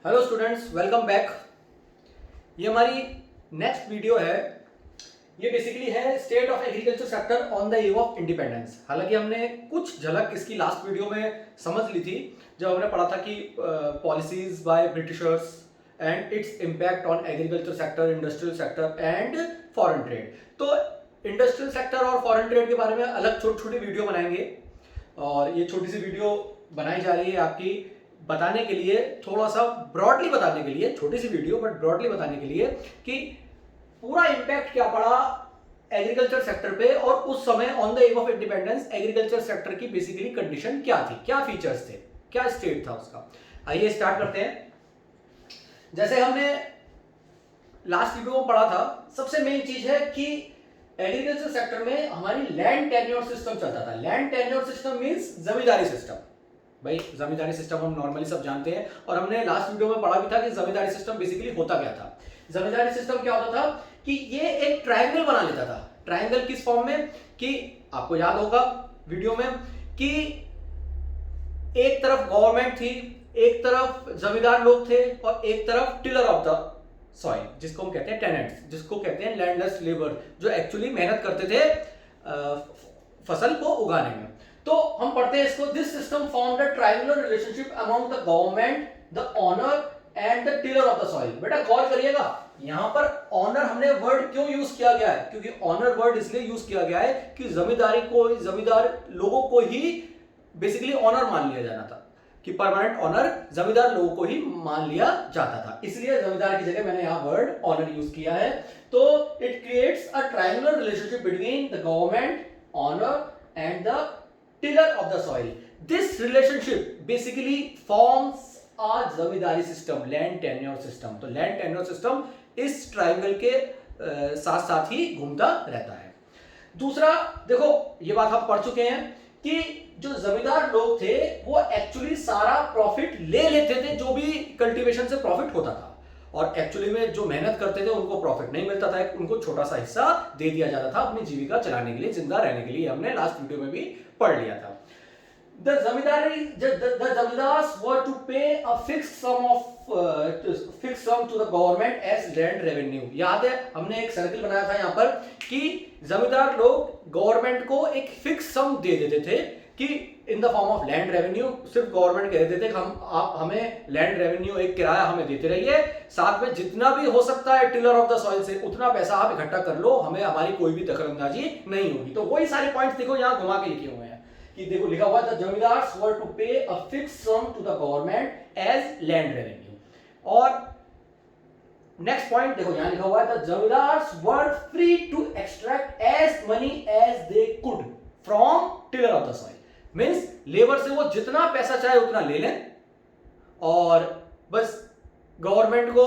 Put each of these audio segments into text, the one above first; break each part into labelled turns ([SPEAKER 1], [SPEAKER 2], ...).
[SPEAKER 1] Hello students, welcome back. ये हमारी next video है। ये बेसिकली है state of agriculture sector on the eve of independence. हालांकि हमने कुछ झलक इसकी लास्ट वीडियो में समझ ली थी जब हमने पढ़ा था कि policies by Britishers and its impact on agriculture sector, industrial sector and foreign trade. तो इंडस्ट्रियल सेक्टर और फॉरेन ट्रेड के बारे में अलग छोटी छोटी वीडियो बनाएंगे और ये छोटी सी वीडियो बनाई जा रही है आपकी बताने के लिए, थोड़ा सा ब्रॉडली बताने के लिए, छोटी सी वीडियो बट ब्रॉडली बताने के लिए कि पूरा इंपैक्ट क्या पड़ा एग्रीकल्चर सेक्टर पे और उस समय on the eve of independence agriculture sector की बेसिकली कंडीशन क्या थी, क्या फीचर्स थे, क्या स्टेट था उसका। आइए स्टार्ट करते हैं। जैसे हमने लास्ट वीडियो में पढ़ा था, सबसे मेन चीज है कि एग्रीकल्चर सेक्टर में हमारी लैंड टेन्योर सिस्टम चलता था। लैंड टेन्योर सिस्टम मींस जमींदारी सिस्टम। भाई जमींदारी सिस्टम हम नॉर्मली सब जानते हैं और हमने लास्ट वीडियो में पढ़ा भी था कि जमींदारी सिस्टम बेसिकली होता क्या था। जमींदारी सिस्टम क्या होता था कि ये एक ट्रायंगल बना लेता था। ट्रायंगल किस फॉर्म में कि आपको याद होगा वीडियो में कि एक तरफ गवर्नमेंट थी, एक तरफ जमींदार लोग थे और एक तरफ टिलर ऑफ द सॉइल, जिसको हम कहते हैं टेनेंट्स, जिसको कहते हैं लैंडलेस लेबर, जो एक्चुअली मेहनत करते थे फसल को उगाने में। तो हम पढ़ते हैं इसको, this system formed a triangular relationship among the government, the owner and the tiller of the soil. बेटा गौर करिएगा, यहां पर ऑनर हमने वर्ड क्यों यूज किया गया है, क्योंकि ऑनर वर्ड इसलिए यूज किया गया है कि जमींदार लोगों को ही बेसिकली ऑनर मान लिया जाना था, कि परमानेंट ऑनर जमींदार लोगों को ही मान लिया जाता था, इसलिए जमींदार की जगह मैंने यहां वर्ड ऑनर यूज किया है। तो it creates a triangular relationship between the government, owner and the tiller of the soil. This relationship basically forms a zamindari system, land tenure system. तो लैंड टेन्योर सिस्टम इस ट्रायंगल के साथ साथ ही घूमता रहता है। दूसरा देखो, ये बात हम पढ़ चुके हैं कि जो जमींदार लोग थे वो एक्चुअली सारा प्रॉफिट ले लेते थे, जो भी कल्टीवेशन से प्रॉफिट होता था, और एक्चुअली में जो मेहनत करते थे उनको प्रॉफिट नहीं मिलता था, उनको छोटा सा हिस्सा दे दिया जाता था अपनी जीविका चलाने के लिए, जिंदा रहने के लिए। हमने लास्ट वीडियो में भी पढ़ लिया था। The zamindars were to pay a fixed sum to the government as land revenue. याद है हमने एक सर्किल बनाया था यहाँ पर कि जमींदार लोग गवर्नमेंट को एक फिक्स सम दे देते थे कि in the form of land revenue. सिर्फ गवर्नमेंट कह देते थे कि आप हमें लैंड रेवेन्यू, एक किराया हमें देते रहिए, साथ में जितना भी हो सकता है टिलर ऑफ द सॉइल से उतना पैसा आप इकट्ठा कर लो, हमें हमारी कोई भी दखलंदाजी नहीं होगी। तो वही सारे पॉइंट्स देखो यहाँ घुमा के लिखे हुए हैं कि देखो लिखा हुआ है, the zamindars were to pay a fixed sum to the government as land revenue. और नेक्स्ट पॉइंट देखो यहां लिखा हुआ है, the zamindars were free to extract as money as they could from tiller of the soil. Means labour से वो जितना पैसा चाहे उतना ले लें और बस गवर्नमेंट को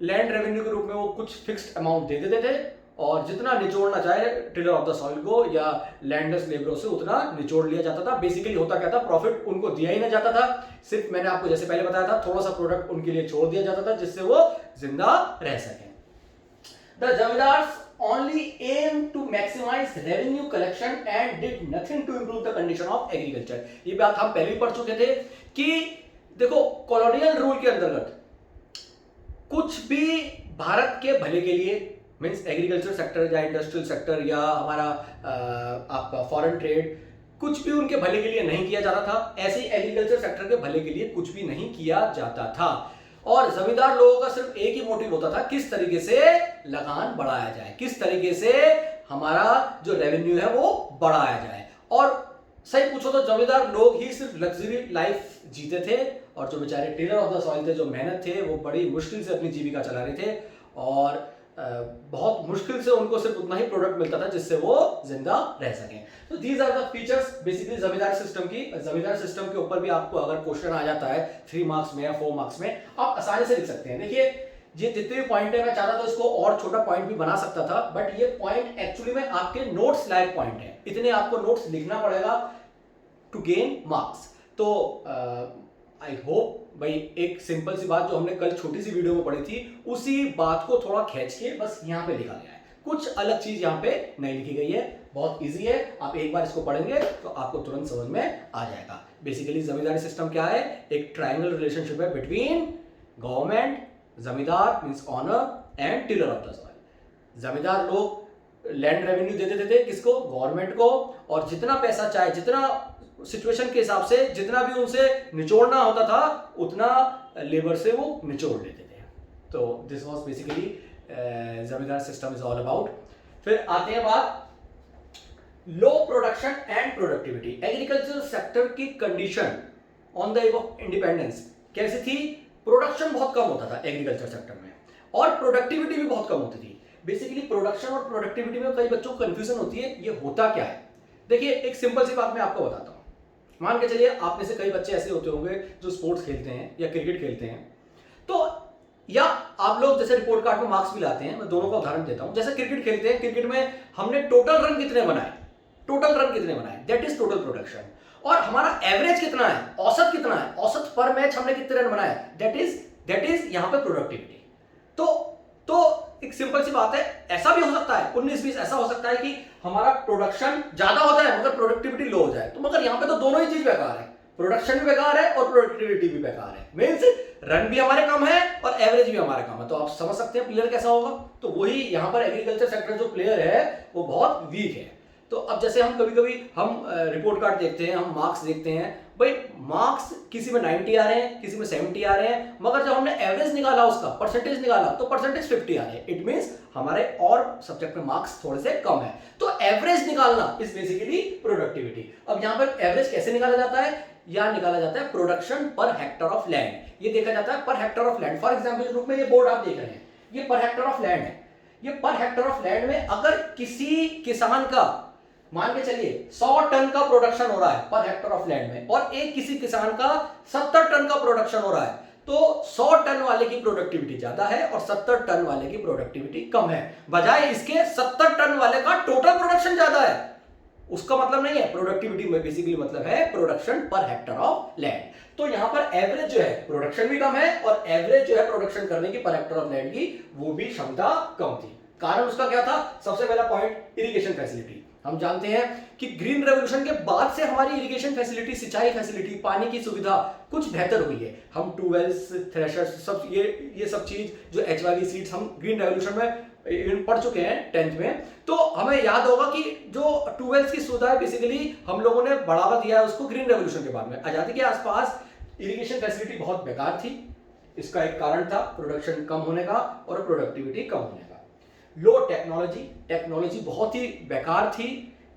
[SPEAKER 1] लैंड रेवेन्यू के रूप में वो कुछ फिक्स्ड अमाउंट दे देते थे और जितना निचोड़ना चाहे टिलर ऑफ द सॉइल को या लैंडलेस लेबरों से उतना निचोड़ लिया जाता था। बेसिकली होता क्या था, प्रॉफिट उनको दिया ही नहीं जाता था, सिर्फ मैंने आपको जैसे पहले बताया था थोड़ा सा प्रोडक्ट उनके लिए छोड़ दिया जाता था जिससे वो जिंदा रह सकें। The zamindars only aim to maximize revenue collection and did nothing to improve the condition of agriculture. ये बात हम पहले ही पढ़ चुके थे कि देखो कॉलोनियल रूल के अंतर्गत कुछ भी भारत के भले के लिए, मीन्स एग्रीकल्चर सेक्टर या इंडस्ट्रियल सेक्टर या हमारा आपका फॉरेन ट्रेड, कुछ भी उनके भले के लिए नहीं किया जाता था। ऐसे ही एग्रीकल्चर सेक्टर के भले के लिए कुछ भी नहीं किया जाता था और जमींदार लोगों का सिर्फ एक ही मोटिव होता था, किस तरीके से लगान बढ़ाया जाए, किस तरीके से हमारा जो रेवेन्यू है वो बढ़ाया जाए। और सही पूछो तो जमींदार लोग ही सिर्फ लग्जरी लाइफ जीते थे और जो बेचारे टिलर ऑफ द सॉइल थे, जो मेहनत थे, वो बड़ी मुश्किल से अपनी जीविका चला रहे थे और बहुत मुश्किल से उनको सिर्फ उतना ही प्रोडक्ट मिलता था जिससे वो जिंदा रह सकें। तो these are the features basically zamindar system की। जमींदार सिस्टम के ऊपर भी आपको अगर क्वेश्चन आ जाता है 3 मार्क्स में या 4 मार्क्स में, आप आसानी से लिख सकते हैं। देखिए ये जितने भी पॉइंट है, मैं चाहता था इसको और छोटा पॉइंट भी बना सकता था, बट ये पॉइंट एक्चुअली में आपके नोट्स लायक पॉइंट है, इतने आपको नोट्स लिखना पड़ेगा टू गेन मार्क्स। तो आई होप भाई एक सिंपल सी बात जो हमने कल छोटी सी वीडियो में पढ़ी थी उसी बात को थोड़ा खींच के बस यहाँ पे लिखा गया है, कुछ अलग चीज यहाँ पे नहीं लिखी गई है। बहुत इजी है, आप एक बार इसको पढ़ेंगे तो आपको तुरंत समझ में आ जाएगा। बेसिकली जमींदारी सिस्टम क्या है, एक ट्रायंगल रिलेशनशिप है between government, zamindar means owner and tiller of the soil. Zamindar लोग लैंड रेवेन्यू दे देते थे किसको? गवर्नमेंट को, और जितना पैसा चाहे, जितना सिचुएशन के हिसाब से जितना भी उनसे निचोड़ना होता था उतना लेबर से वो निचोड़ लेते थे। तो this was basically zamindar system is all about. फिर आते हैं बात low production and productivity. Agriculture sector की condition on the eve of independence कैसी थी? प्रोडक्शन बहुत कम होता था एग्रीकल्चर सेक्टर में और प्रोडक्टिविटी भी बहुत कम होती थी। बेसिकली प्रोडक्शन और प्रोडक्टिविटी में कई बच्चों को कंफ्यूजन होती है, ये होता क्या है? देखिए एक सिंपल सी बात मैं आपको बताता हूं। मान के चलिए आप में से कई बच्चे ऐसे होते होंगे जो स्पोर्ट्स खेलते हैं या क्रिकेट खेलते हैं, तो या आप लोग जैसे रिपोर्ट कार्ड में मार्क्स भी लाते हैं। मैं दोनों का उदाहरण देता हूं। जैसे क्रिकेट खेलते हैं, क्रिकेट में हमने टोटल रन कितने बनाए, दैट इज टोटल प्रोडक्शन। और हमारा एवरेज कितना है, औसत कितना है, औसत पर मैच हमने कितने रन बनाए, दैट इज यहां पे प्रोडक्टिविटी। तो एक सिंपल सी बात है, ऐसा भी हो सकता है 19-20 ऐसा हो सकता है कि हमारा प्रोडक्शन ज्यादा हो जाए मगर प्रोडक्टिविटी लो हो जाए। तो मगर यहां पे तो दोनों ही चीज बेकार है, प्रोडक्शन भी बेकार है और प्रोडक्टिविटी भी बेकार है। मींस रन भी हमारे कम है और एवरेज भी हमारे कम है। तो आप समझ सकते हैं प्लेयर कैसा होगा। तो वही यहां पर एग्रीकल्चर सेक्टर जो प्लेयर है वो बहुत वीक है। तो अब जैसे हम कभी कभी हम रिपोर्ट कार्ड देखते हैं, हम मार्क्स देखते हैं, भाई मार्क्स किसी में 90 आ रहे हैं, किसी में 70 आ रहे हैं, मगर जब हमने एवरेज निकाला, उसका परसेंटेज निकाला तो परसेंटेज 50 आ रहे हैं। इट मींस हमारे और सब्जेक्ट में मार्क्स थोड़े से कम है। तो एवरेज निकालना इज बेसिकली प्रोडक्टिविटी। अब यहां पर एवरेज कैसे निकाला जाता है? या निकाला जाता है production per hectare of land. ये देखा जाता है per hectare of land. For example के रूप में ये बोर्ड आप देख रहे हैं, ये पर हेक्टर ऑफ लैंड है। ये पर हेक्टर ऑफ लैंड में अगर किसी किसान का मान के चलिए 100 टन का प्रोडक्शन हो रहा है पर हेक्टर ऑफ लैंड में, और एक किसी किसान का 70 टन का प्रोडक्शन हो रहा है, तो 100 टन वाले की प्रोडक्टिविटी ज्यादा है और 70 टन वाले की प्रोडक्टिविटी कम है। बजाय इसके 70 टन वाले का टोटल प्रोडक्शन ज्यादा है। उसका मतलब नहीं है प्रोडक्टिविटी में, बेसिकली मतलब है production per hectare of land. तो यहां पर एवरेज जो है प्रोडक्शन भी कम है और एवरेज जो है प्रोडक्शन करने की पर हेक्टर ऑफ लैंड की वो भी क्षमता कम थी। कारण उसका क्या था? सबसे पहला पॉइंट इरिगेशन फैसिलिटी। हम जानते हैं कि ग्रीन रेवोल्यूशन के बाद से हमारी इरिगेशन फैसिलिटी, सिंचाई फैसिलिटी, पानी की सुविधा कुछ बेहतर हुई है। हम ट्यूबवेल्स, थ्रेशर्स, सब ये सब चीज जो HYV सीड्स हम ग्रीन रेवोल्यूशन में पढ़ चुके हैं 10th में। तो हमें याद होगा कि जो ट्यूबवेल्स की सुविधा है बेसिकली हम लोगों ने बढ़ावा दिया है उसको ग्रीन रेवोल्यूशन के बाद में। आजादी के आसपास इरिगेशन फैसिलिटी बहुत बेकार थी। इसका एक कारण था प्रोडक्शन कम होने का और प्रोडक्टिविटी कम होने का। लो टेक्नोलॉजी बहुत ही बेकार थी।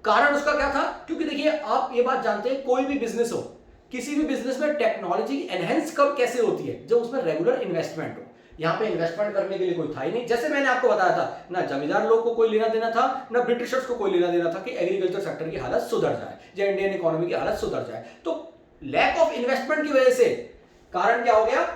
[SPEAKER 1] कारण उसका क्या था? क्योंकि देखिए आप ये बात जानते हैं, कोई भी बिजनेस हो, किसी भी बिजनेस में टेक्नोलॉजी एनहेंस कब कैसे होती है? जब उसमें रेगुलर इन्वेस्टमेंट हो। यहां पे इन्वेस्टमेंट करने के लिए कोई था ही नहीं। जैसे मैंने आपको बताया था, ना जमींदार लोग को कोई लेना देना था, ना ब्रिटिशर्स को कोई लेना देना था कि एग्रीकल्चर सेक्टर की हालत सुधर जाए या इंडियन इकोनॉमी की हालत सुधर जाए। तो लैक ऑफ इन्वेस्टमेंट की वजह से कारण क्या हो गया?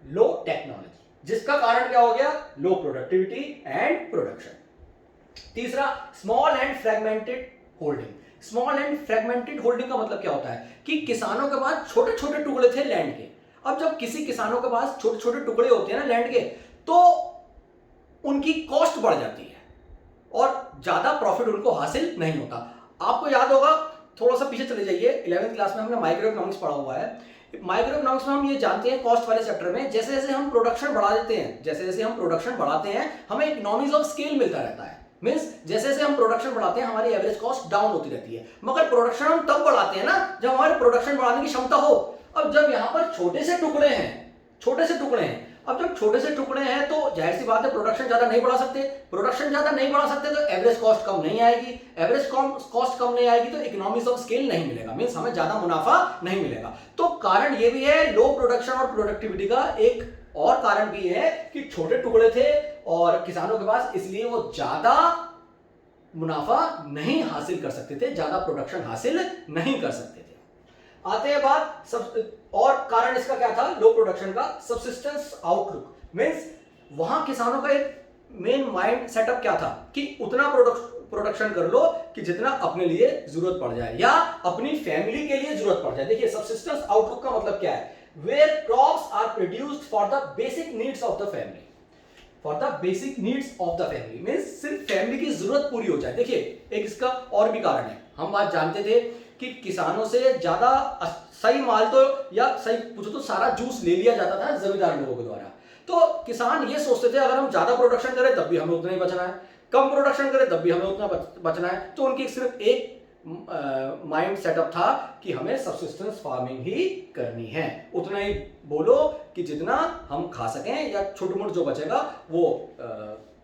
[SPEAKER 1] लो टेक्नोलॉजी, जिसका कारण क्या हो गया? Low productivity and production. तीसरा, small and fragmented holding. Small and fragmented holding का मतलब क्या होता है कि किसानों के पास छोटे छोटे टुकड़े थे लैंड के। अब जब किसी किसानों के पास छोटे छोटे टुकड़े होते हैं ना लैंड के, तो उनकी कॉस्ट बढ़ जाती है और ज्यादा प्रॉफिट उनको हासिल नहीं होता। आपको याद होगा, थोड़ा सा पीछे चले जाइए, 11th क्लास में हमने माइक्रो इकोनॉमिक्स पढ़ा हुआ है। माइक्रो इकोनॉमिक्स में हम ये जानते हैं कॉस्ट वाले सेक्टर में जैसे जैसे हम प्रोडक्शन बढ़ा देते हैं, जैसे जैसे हम प्रोडक्शन बढ़ाते हैं हमें इकोनॉमीज ऑफ स्केल मिलता रहता है। मींस जैसे जैसे हम प्रोडक्शन बढ़ाते हैं हमारी एवरेज कॉस्ट डाउन होती रहती है। मगर प्रोडक्शन हम तब बढ़ाते हैं ना जब हमारे प्रोडक्शन बढ़ाने की क्षमता हो। अब जब यहां पर छोटे से टुकड़े हैं, अब जब छोटे से टुकड़े हैं तो जाहिर सी बात है प्रोडक्शन ज्यादा नहीं बढ़ा सकते। प्रोडक्शन ज्यादा नहीं बढ़ा सकते तो एवरेज कॉस्ट कम नहीं आएगी। एवरेज कॉस्ट कम नहीं आएगी तो इकोनॉमीज ऑफ स्केल नहीं मिलेगा, मींस हमें ज्यादा मुनाफा नहीं मिलेगा। तो कारण ये भी है लो प्रोडक्शन और प्रोडक्टिविटी का। एक और कारण भी है कि छोटे टुकड़े थे और किसानों के पास, इसलिए वो ज्यादा मुनाफा नहीं हासिल कर सकते थे, ज्यादा प्रोडक्शन हासिल नहीं कर सकते थे। आते हैं बात सब और कारण इसका क्या था लो प्रोडक्शन का? Subsistence outlook. मींस वहां किसानों का एक मेन माइंड सेटअप क्या था कि उतना प्रोडक्शन कर लो कि जितना अपने लिए जरूरत पड़ जाए या अपनी फैमिली के लिए जरूरत पड़ जाए। देखिए सब्सिस्टेंस आउटलुक का मतलब क्या है? Where crops are produced for the basic needs of the family. For the basic needs of the family means सिर्फ फैमिली की जरूरत पूरी हो जाए। देखिए एक इसका और भी कारण है। हम बात जानते थे कि किसानों से ज्यादा सही माल तो या सही पूछो तो सारा जूस ले लिया जाता था जमींदार लोगों के द्वारा। तो किसान ये सोचते थे अगर हम ज्यादा प्रोडक्शन करें तब भी हमें उतना ही बचना है, कम प्रोडक्शन करें तब भी हमें उतना बचना है। तो उनकी सिर्फ एक माइंड सेटअप था कि हमें सब्सिस्टेंस फार्मिंग ही करनी है, उतना ही बोलो कि जितना हम खा सकें या छोट मोट जो बचेगा वो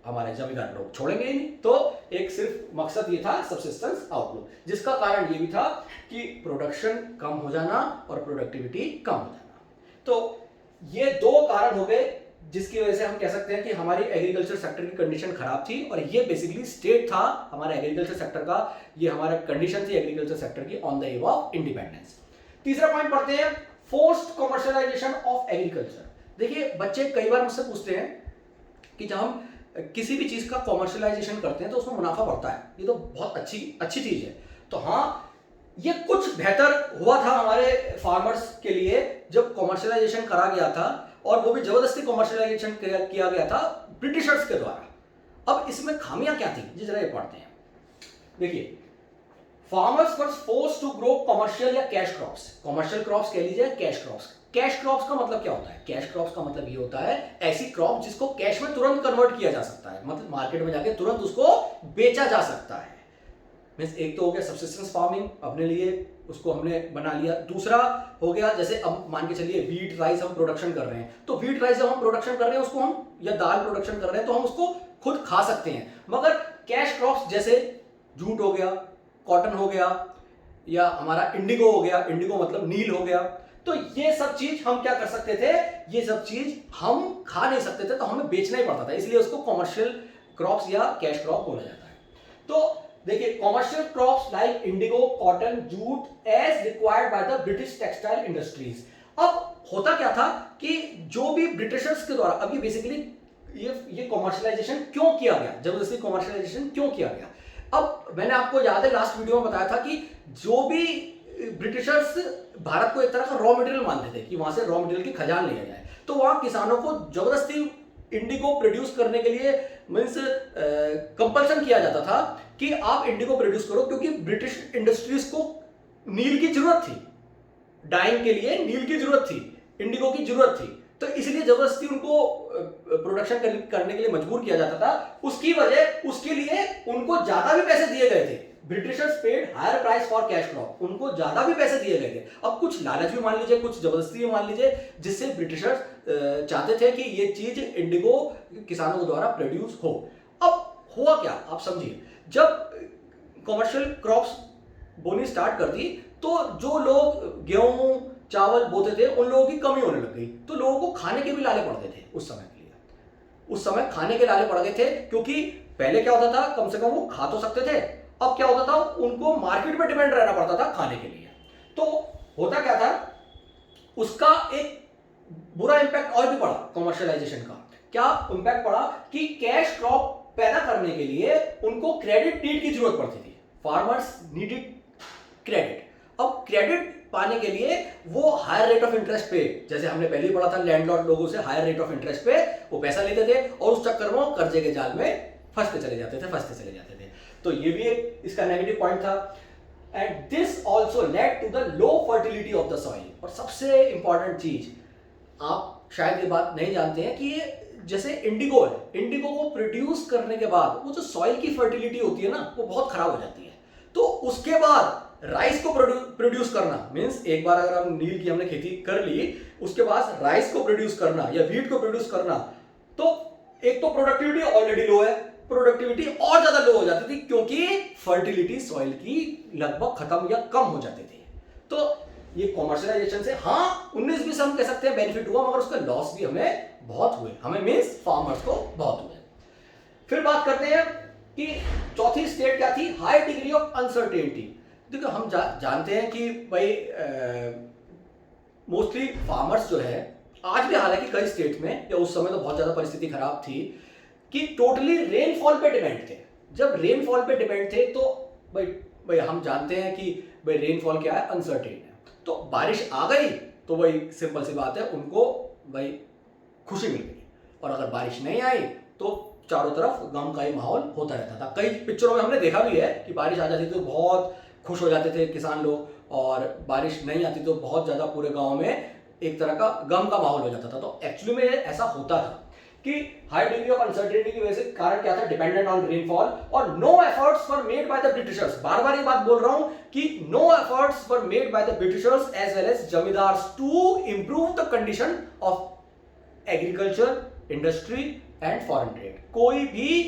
[SPEAKER 1] हमारे जमींदार लोग छोड़ेंगे ही नहीं। तो एक सिर्फ मकसद ये था सब्सिस्टेंस आउटलुक, जिसका कारण ये भी था कि प्रोडक्शन कम हो जाना और प्रोडक्टिविटी कम हो जाना। तो ये दो कारण हो गए जिसकी वजह से हम कह सकते हैं कि हमारी एग्रीकल्चर सेक्टर की कंडीशन खराब थी, और ये बेसिकली स्टेट था हमारा एग्रीकल्चर सेक्टर का, ये हमारा कंडीशन थी एग्रीकल्चर सेक्टर की on the eve of independence. तीसरा पॉइंट पढ़ते हैं, फोर्स्ड कमर्शियलाइजेशन ऑफ एग्रीकल्चर। देखिए बच्चे कई बार मुझसे पूछते हैं कि जब हम किसी भी चीज का कॉमर्शियलाइजेशन करते हैं तो उसमें मुनाफा बढ़ता है, ये तो बहुत अच्छी चीज है। तो हाँ, ये कुछ बेहतर हुआ था हमारे फार्मर्स के लिए जब कॉमर्शियलाइजेशन करा गया था, और वो भी जबरदस्ती कॉमर्शियलाइजेशन किया गया था ब्रिटिशर्स के द्वारा। अब इसमें खामियां क्या थी जी, जरा ये पढ़ते हैं। देखिए, farmers were forced to grow commercial या कैश क्रॉप्स। कमर्शियल क्रॉप्स कह लीजिए, कैश क्रॉप्स। कैश क्रॉप्स का मतलब क्या होता है? कैश क्रॉप्स का मतलब ये होता है ऐसी क्रॉप जिसको कैश में तुरंत कन्वर्ट किया जा सकता है, मतलब मार्केट में जाके तुरंत उसको बेचा जा सकता है। मींस एक तो हो गया सब्सिस्टेंस फार्मिंग, अपने लिए उसको हमने बना लिया। दूसरा हो गया जैसे अब मान के चलिए व्हीट राइस हम प्रोडक्शन कर रहे हैं, तो व्हीट राइस जब हम प्रोडक्शन कर रहे हैं उसको हम, या दाल प्रोडक्शन कर रहे हैं तो हम उसको खुद खा सकते हैं। मगर कैश क्रॉप्स जैसे जूट हो गया, कॉटन हो गया, या हमारा इंडिगो हो गया, इंडिगो मतलब नील हो गया, तो ये सब चीज हम क्या कर सकते थे, ये सब चीज हम खा नहीं सकते थे, तो हमें बेचना ही पड़ता था, इसलिए उसको कमर्शियल क्रॉप्स या कैश क्रॉप बोला जाता है। तो देखिए, commercial crops like indigo, cotton, jute as required by the British textile industries. अब होता क्या था कि जो भी ब्रिटिशर्स के द्वारा, अब ये बेसिकली ये कमर्शियलाइजेशन क्यों किया गया, जबरदस्ती कमर्शियलाइजेशन क्यों किया गया। अब मैंने आपको याद है लास्ट वीडियो में बताया था कि जो भी ब्रिटिशर्स भारत को एक तरह का रॉ मटेरियल मानते थे कि वहां से रॉ मटेरियल की खजान लिया जाए, तो वहां किसानों को जबरदस्ती इंडिगो प्रोड्यूस करने के लिए मींस कंपल्सन किया जाता था कि आप इंडिगो प्रोड्यूस करो, क्योंकि ब्रिटिश इंडस्ट्रीज को नील की जरूरत थी, डाइंग के लिए नील की जरूरत थी, इंडिगो की जरूरत थी, तो इसलिए जबरदस्ती उनको प्रोडक्शन करने के लिए मजबूर किया जाता था। उसके लिए उनको ज्यादा भी पैसे दिए गए थे। Britishers paid higher price for cash crop, उनको ज्यादा भी पैसे दिए गए थे। अब कुछ लालच भी मान लीजिए, कुछ जबरदस्ती भी मान लीजिए, जिससे ब्रिटिशर्स चाहते थे कि ये चीज इंडिगो किसानों के द्वारा प्रोड्यूस हो। अब हुआ क्या, आप समझिए, जब कमर्शियल क्रॉप्स बोनी स्टार्ट कर दी तो जो लोग गेहूं चावल बोते थे उन लोगों की कमी होने लग गई, तो लोगों को खाने के भी लाले पड़ते थे उस समय के लिए। उस समय खाने के लाले पड़ गए थे, क्योंकि पहले क्या होता था, कम से कम वो खा तो सकते थे, अब क्या होता था, उनको मार्केट में डिपेंड रहना पड़ता था खाने के लिए। तो होता क्या था, उसका एक बुरा इंपैक्ट और भी पड़ा कमर्शियलाइजेशन का। क्या इंपैक्ट पड़ा कि कैश क्रॉप पैदा करने के लिए उनको क्रेडिट नीड की जरूरत पड़ती थी। Farmers needed credit. अब क्रेडिट पाने के लिए वो हायर रेट ऑफ इंटरेस्ट पे, जैसे हमने पहले ही पढ़ा था, लैंडलॉर्ड लोगों से हायर रेट ऑफ इंटरेस्ट पे वो पैसा लेते थे, और उस चक्कर में कर्जे के जाल में फंसते चले जाते थे। तो ये भी एक इसका नेगेटिव पॉइंट था। And this also led to the low fertility of the soil. और सबसे इंपॉर्टेंट चीज, आप शायद ये बात नहीं जानते हैं कि ये जैसे इंडिगो है, इंडिगो को प्रोड्यूस करने के बाद वो जो सॉइल की फर्टिलिटी होती है ना, वो बहुत खराब हो जाती है। तो उसके बाद राइस को प्रोड्यूस करना, मींस एक बार अगर हम नील की हमने खेती कर ली, उसके बाद राइस को प्रोड्यूस करना या व्हीट को प्रोड्यूस करना, तो एक तो प्रोडक्टिविटी ऑलरेडी लो है, प्रोडक्टिविटी और ज्यादा लो हो जाती थी, क्योंकि फर्टिलिटी सॉइल की लगभग खत्म या कम हो जाती थी। तो ये कॉमर्शियलाइजेशन से हाँ 19-20 हम कह सकते हैं बेनिफिट हुआ, मगर उसका लॉस भी हमें बहुत हुए, हमें मींस फार्मर्स को बहुत हुए। फिर बात करते हैं कि चौथी स्टेट क्या थी, हाई डिग्री ऑफ अनसर्टेनिटी। देखो हम जानते हैं कि भाई मोस्टली फार्मर्स जो है, आज भी हालांकि कई स्टेट में, या उस समय तो बहुत ज्यादा परिस्थिति खराब थी कि टोटली रेनफॉल पे डिपेंड थे। जब रेनफॉल पे डिपेंड थे तो भाई हम जानते हैं कि भाई रेनफॉल क्या है, अनसर्टेन है। तो बारिश आ गई तो भाई सिंपल सी बात है, उनको भाई खुशी मिल गई, और अगर बारिश नहीं आई तो चारों तरफ गम का ही माहौल होता रहता था। कई पिक्चरों में हमने देखा भी है कि बारिश आ जाती तो बहुत खुश हो जाते थे किसान लोग, और बारिश नहीं आती तो बहुत ज़्यादा पूरे गांव में एक तरह का गम का माहौल हो जाता था। तो एक्चुअली में ऐसा होता था कि हाई डिग्री ऑफ अनसर्टेनिटी की वजह से कारण क्या था, डिपेंडेंट ऑन रेनफॉल, और no efforts were made by the Britishers. बार बार ये बात बोल रहा हूं कि no efforts were made by the Britishers as well as zamindars to improve the condition of agriculture, industry and foreign trade. कोई भी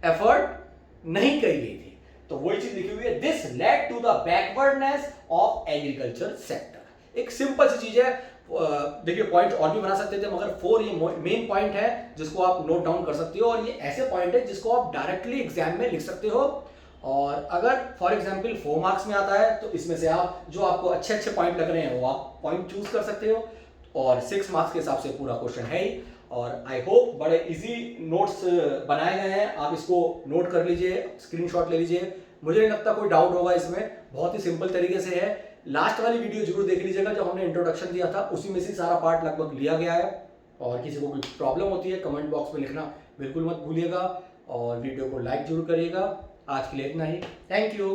[SPEAKER 1] एफर्ट नहीं करी गई थी। तो वही चीज लिखी हुई है, this led to the backwardness of agriculture sector. एक सिंपल सी चीज है, देखिए पॉइंट और भी बना सकते थे, मगर 4 ये मेन पॉइंट है जिसको आप नोट डाउन कर सकते हो, और ये ऐसे पॉइंट है जिसको आप डायरेक्टली एग्जाम में लिख सकते हो। और अगर फॉर एग्जांपल 4 मार्क्स में आता है तो इसमें से आप जो आपको अच्छे अच्छे पॉइंट लग रहे हैं वो आप पॉइंट चूज कर सकते हो, और 6 मार्क्स के हिसाब से पूरा क्वेश्चन है ही। और आई होप बड़े इजी नोट्स बनाए गए हैं, आप इसको नोट कर लीजिए, स्क्रीनशॉट ले लीजिए। मुझे नहीं लगता कोई डाउट होगा इसमें, बहुत ही सिंपल तरीके से है। लास्ट वाली वीडियो जरूर देख लीजिएगा, जब हमने इंट्रोडक्शन दिया था उसी में से सारा पार्ट लगभग लिया गया है। और किसी को कोई प्रॉब्लम होती है कमेंट बॉक्स में लिखना बिल्कुल मत भूलिएगा, और वीडियो को लाइक जरूर करिएगा। आज के लिए इतना ही, थैंक यू।